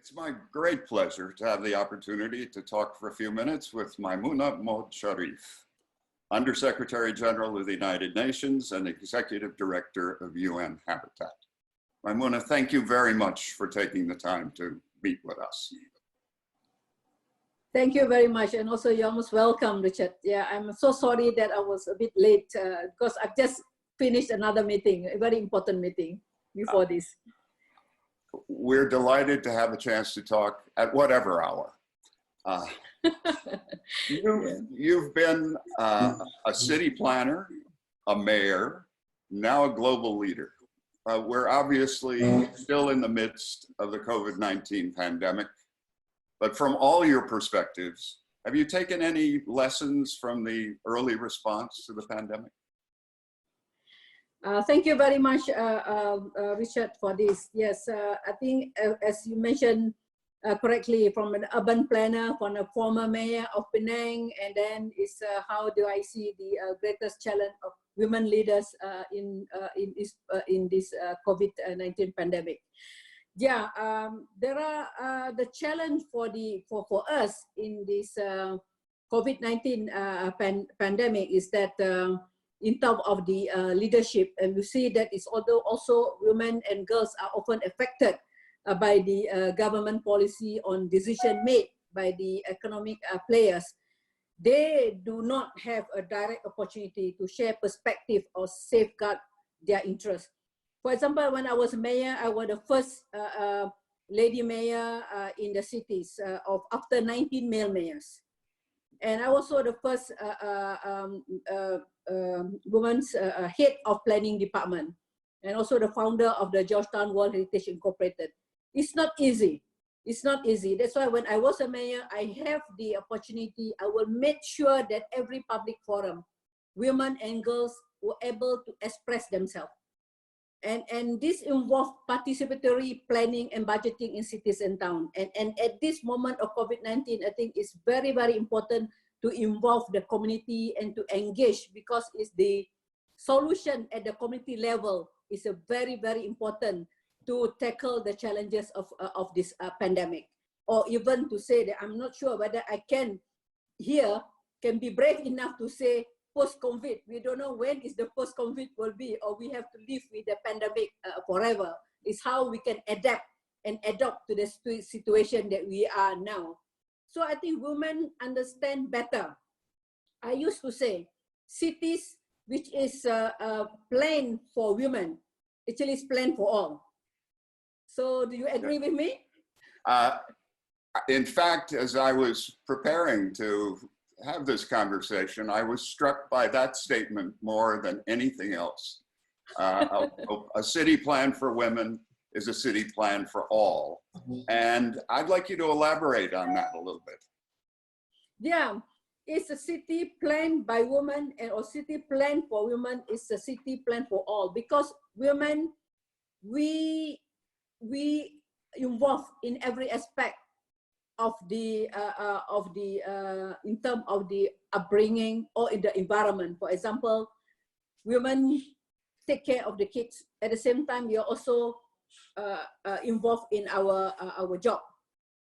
It's my great pleasure to have the opportunity to talk for a few minutes with Maimounah Mohd Sharif, Undersecretary General of the United Nations and Executive Director of UN Habitat. Maimounah, thank you very much for taking the time to meet with us. Thank you very much, and also you're most welcome, Richard. Yeah, I'm so sorry that I was a bit late because I've just finished another meeting, a very important meeting before this. We're delighted to have a chance to talk at whatever hour. You've been a city planner, a mayor, now a global leader. We're obviously still in the midst of the COVID-19 pandemic, but from all your perspectives, have you taken any lessons from the early response to the pandemic? Thank you very much, Richard, for this. Yes, I think as you mentioned correctly, from an urban planner, from a former mayor of Penang, and then is how do I see the greatest challenge of women leaders in this COVID-19 pandemic? Yeah, there are the challenge for us in this COVID-19 pandemic is that. In terms of the leadership, and we see that it's although also women and girls are often affected by the government policy on decision made by the economic players, they do not have a direct opportunity to share perspective or safeguard their interests. For example, when I was mayor, I was the first lady mayor in the cities of after 19 male mayors. And I was also the first woman's head of planning department, and also the founder of the Georgetown World Heritage Incorporated. It's not easy. It's not easy. That's why when I was a mayor, I have the opportunity, I will make sure that every public forum, women and girls were able to express themselves. And this involves participatory planning and budgeting in cities and towns. And at this moment of COVID-19, I think it's very, very important to involve the community and to engage, because it's the solution at the community level is a very, very important to tackle the challenges of this pandemic. Or even to say that I'm not sure whether I can be brave enough to say post-COVID. We don't know when is the post-COVID will be, or we have to live with the pandemic forever. It's how we can adapt and adopt to the situation that we are now. So I think women understand better. I used to say cities which is planned for women, actually is planned for all. So do you agree with me? In fact, as I was preparing to have this conversation, I was struck by that statement more than anything else. A city plan for women is a city plan for all. And I'd like you to elaborate on that a little bit. Yeah, it's a city planned by women, and a city plan for women is a city plan for all, because women, we involve in every aspect of the in terms of the upbringing or in the environment. For example, women take care of the kids. At the same time, we are also involved in our job,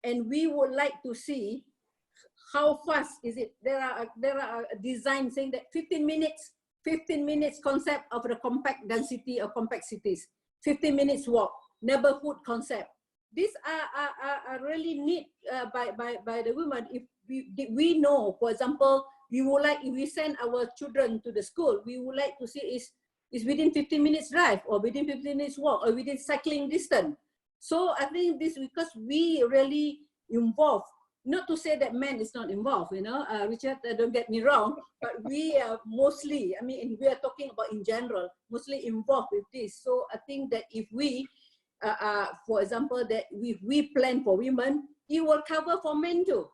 and we would like to see how fast is it. There are designs saying that 15 minutes concept of the compact density of compact cities, 15 minutes walk, neighborhood concept. These are really neat by the women. If we know, for example, we would like, if we send our children to the school, we would like to see is within 15 minutes drive, or within 15 minutes walk, or within cycling distance. So I think this, because we really involve, not to say that men is not involved, you know, Richard, don't get me wrong, but we are mostly, I mean, we are talking about in general, mostly involved with this. So I think that if we, for example, that we plan for women, it will cover for men too.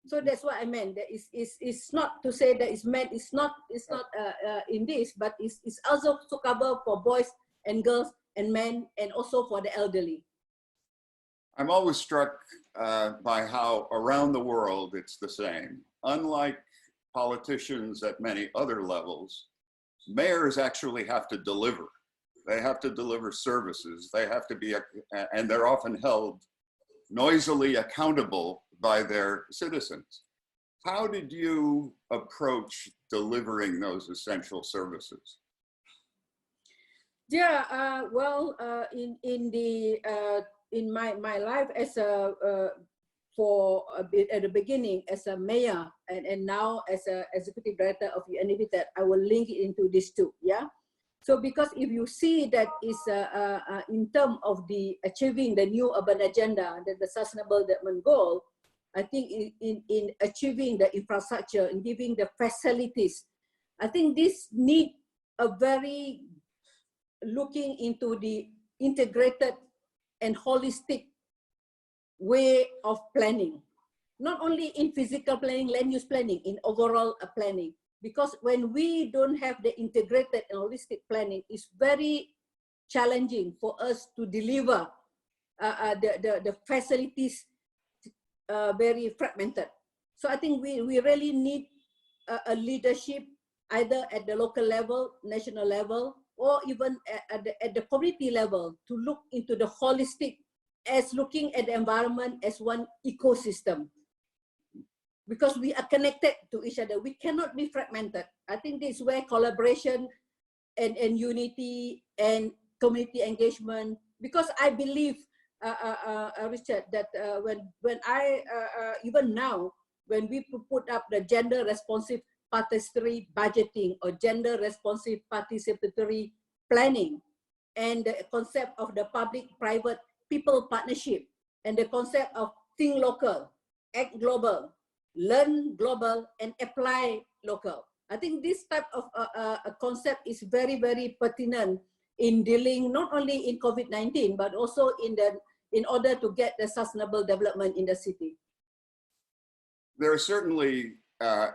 So that's what I meant. That it's not to say that it's men. It's not in this, but it's also to cover for boys and girls and men, and also for the elderly. I'm always struck by how around the world it's the same. Unlike politicians at many other levels, mayors actually have to deliver. They have to deliver services. They have to be, and they're often held noisily accountable by their citizens. How did you approach delivering those essential services? Yeah, in my life as a for a bit at the beginning as a mayor and now as a executive director of UNDP, I will link it into these two. Yeah. So because if you see that is in terms of the achieving the new urban agenda, the sustainable development goal, I think in achieving the infrastructure and giving the facilities, I think this need a very looking into the integrated and holistic way of planning, not only in physical planning, land use planning, in overall planning. Because when we don't have the integrated and holistic planning, it's very challenging for us to deliver the facilities very fragmented. So I think we really need a leadership either at the local level, national level, or even at the community level to look into the holistic as looking at the environment as one ecosystem. Because we are connected to each other. We cannot be fragmented. I think this is where collaboration and unity and community engagement, because I believe, Richard, that when I, even now, when we put up the gender responsive participatory budgeting or gender responsive participatory planning and the concept of the public-private people partnership and the concept of think local, act global, learn global, and apply local. I think this type of a concept is very, very pertinent in dealing not only in COVID-19, but also in order to get the sustainable development in the city. There are certainly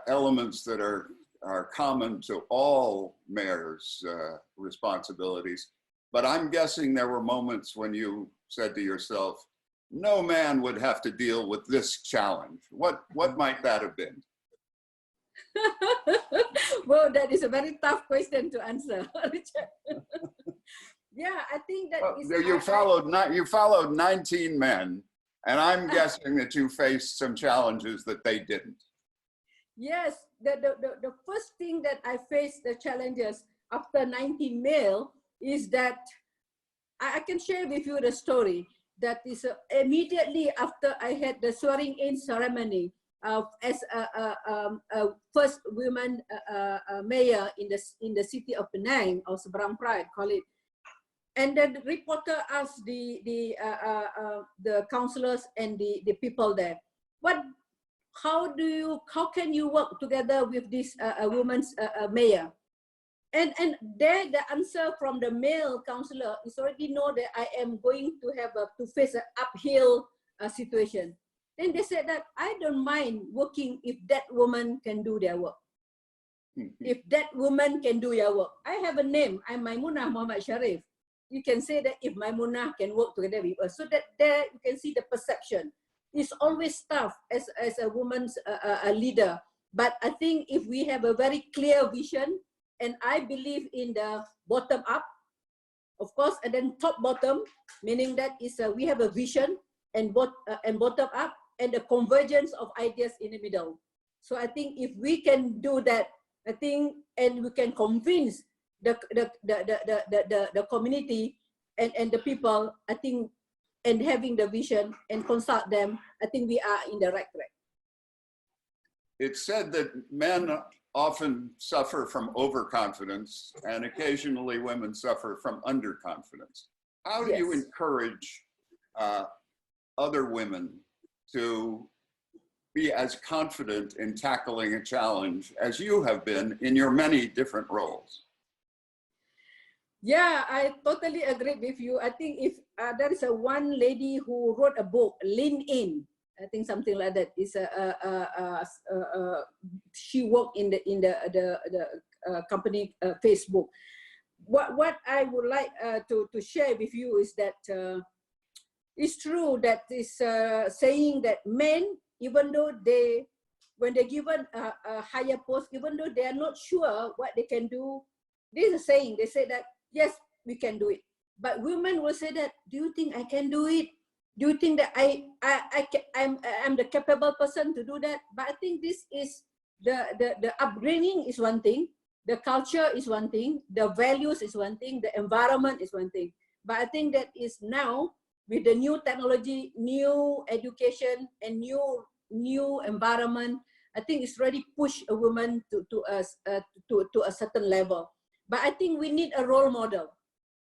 elements that are common to all mayors' responsibilities, but I'm guessing there were moments when you said to yourself, no man would have to deal with this challenge. What might that have been? Well, that is a very tough question to answer, Richard. Yeah, I think that you followed 19 men, and I'm guessing that you faced some challenges that they didn't. Yes, the first thing that I faced the challenges after 19 male is that I can share with you the story. That is immediately after I had the swearing in ceremony as a first woman mayor in the city of Penang, or Seberang Pride, call it. And then the reporter asked the councillors and the people there, how can you work together with this woman's mayor? And there the answer from the male councillor is already know that I am going to have to face an uphill situation. Then they said that I don't mind working if that woman can do their work. If that woman can do your work. I have a name, I'm Maimounah Mohd Sharif. You can say that if Maimounah can work together with us. So that there you can see the perception. It's always tough as a woman's a leader. But I think if we have a very clear vision, and I believe in the bottom up, of course, and then top bottom, meaning that is we have a vision and bottom up, and the convergence of ideas in the middle. So I think if we can do that, I think, and we can convince the community and the people, I think, and having the vision and consult them, I think we are in the right track. It's said that men often suffer from overconfidence, and occasionally women suffer from underconfidence. How do you encourage other women to be as confident in tackling a challenge as you have been in your many different roles? Yeah, I totally agree with you. I think if there is one lady who wrote a book, Lean In, I think something like that. Is she worked in the company Facebook. What I would like to share with you is that it's true that is saying that men, even though when they're given a higher post, even though they are not sure what they can do, this is saying, they say that yes, we can do it. But women will say that, do you think I can do it? Do you think that I'm the capable person to do that? But I think this is the upbringing is one thing, the culture is one thing, the values is one thing, the environment is one thing. But I think that is now with the new technology, new education, and new environment, I think it's already pushed a woman to a certain level. But I think we need a role model.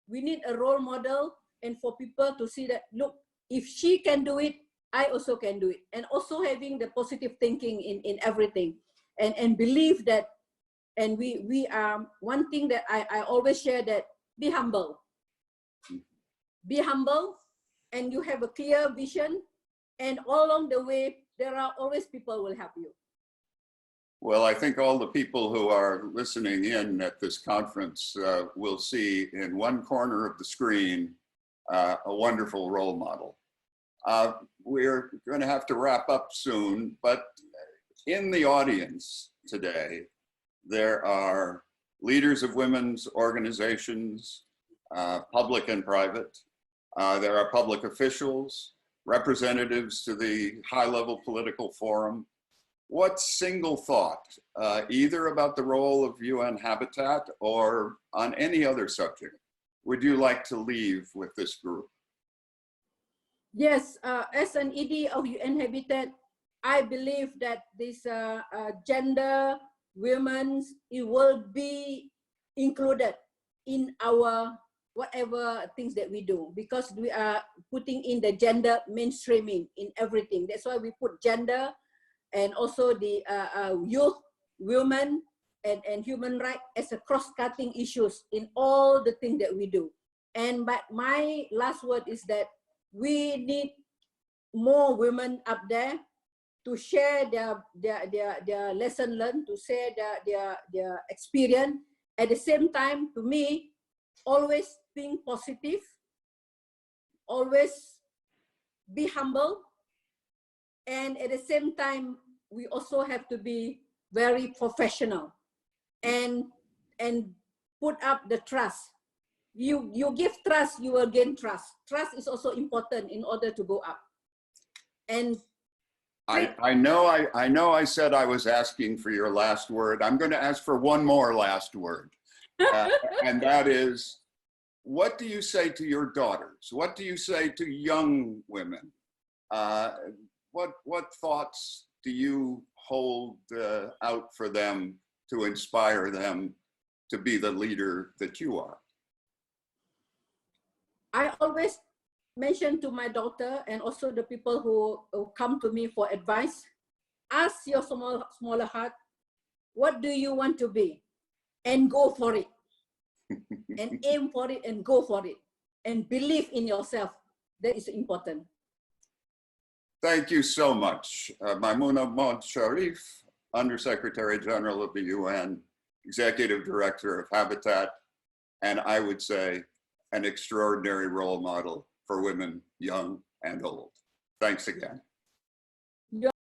We need a role model, and for people to see that, look, if she can do it, I also can do it. And also having the positive thinking in everything, and believe that, and we are, one thing that I always share, that be humble. Be humble, and you have a clear vision, and all along the way, there are always people who will help you. Well, I think all the people who are listening in at this conference will see in one corner of the screen a wonderful role model. We're going to have to wrap up soon, but in the audience today, there are leaders of women's organizations, public and private. There are public officials, representatives to the high-level political forum. What single thought, either about the role of UN Habitat or on any other subject, would you like to leave with this group? Yes, as an ED of UN Habitat, I believe that this gender, women's, it will be included in our whatever things that we do, because we are putting in the gender mainstreaming in everything. That's why we put gender, and also the youth, women, and human rights as a cross-cutting issues in all the things that we do. And but my last word is that we need more women up there to share their lesson learned, to share their experience. At the same time, to me, always think positive, always be humble, and at the same time, we also have to be very professional and put up the trust. You give trust, you will gain trust. Trust is also important in order to go up. And I know I said I was asking for your last word. I'm going to ask for one more last word. And that is, what do you say to your daughters? What do you say to young women? What thoughts do you hold out for them to inspire them to be the leader that you are? I always mention to my daughter, and also the people who come to me for advice, ask your smaller heart, what do you want to be? And go for it. And aim for it and go for it. And believe in yourself. That is important. Thank you so much. Maimounah Mohd Sharif, Undersecretary General of the UN, Executive Director of Habitat, and I would say an extraordinary role model for women, young and old. Thanks again.